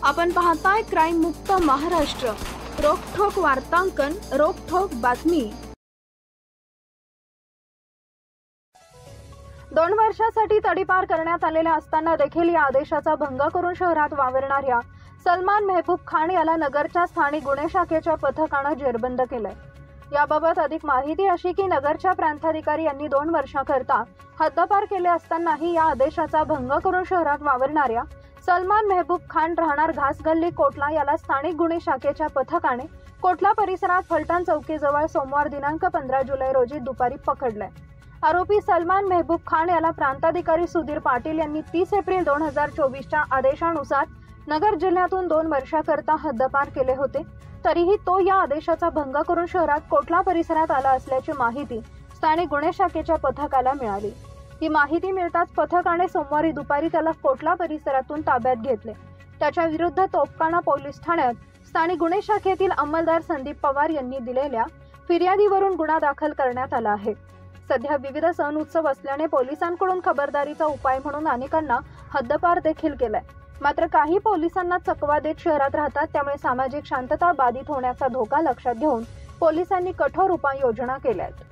आपण पाहताय क्राईम मुक्त महाराष्ट्र, रोखठोक वार्तांकन, रोखठोक बातमी। 2 वर्षासाठी तडीपार करण्यात आलेल्या असताना देखील या आदेशाचा भंग करून शहरात वावरणाऱ्या सलमान मेहबूब खान याला नगरच्या स्थानिक गुन्हे शाखेच्या पथकाने जेरबंद केलंय। याबाबत अधिक माहिती अशी की नगरच्या प्रांताधिकारी यांनी 2 वर्षाकरता हद्दपार केले असतानाही या आदेशाचा भंग करून शहरात वावरणाऱ्या सलमान मेहबूब खान राहणार घासगल्ली कोटला याला स्थानिक गुन्हे शाखेच्या पथकाने कोटला परिसरात फलटण चौकीजवळ सोमवार दिनांक 15 जुलै रोजी दुपारी पकडले। आरोपी सलमान मेहबूब खान याला प्रांताधिकारी सुधीर पाटील यांनी 30 एप्रिल 2024च्या आदेशानुसार नगर जिल्ह्यातून 2 वर्षाकरता हद्दपार केले होते। तरीही तो या आदेशाचा भंग करून शहरात कोटला परिसरात आला असल्याची माहिती स्थानिक गुन्हे शाखेच्या पथकाला मिळाली। ही माहिती मिळताच पथकाने सोमवारी दुपारी त्याला कोटला परिसरातून ताब्यात घेतले। त्याच्या विरुद्ध तोफखाना पोलीस ठाण्यात स्थानिक गुन्हे शाखेतील अंमलदार संदीप पवार यांनी दिलेल्या फिर्यादीवरून गुन्हा दाखल करण्यात आला आहे। सध्या विविध सण उत्सव असल्याने पोलिसांकडून खबरदारीचा उपाय म्हणून अनेकांना हद्दपार देखील केलाय। मात्र काही पोलिसांना चकवा देत शहरात राहतात, त्यामुळे सामाजिक शांतता बाधित होण्याचा धोका लक्षात घेऊन पोलिसांनी कठोर उपाययोजना केल्या आहेत।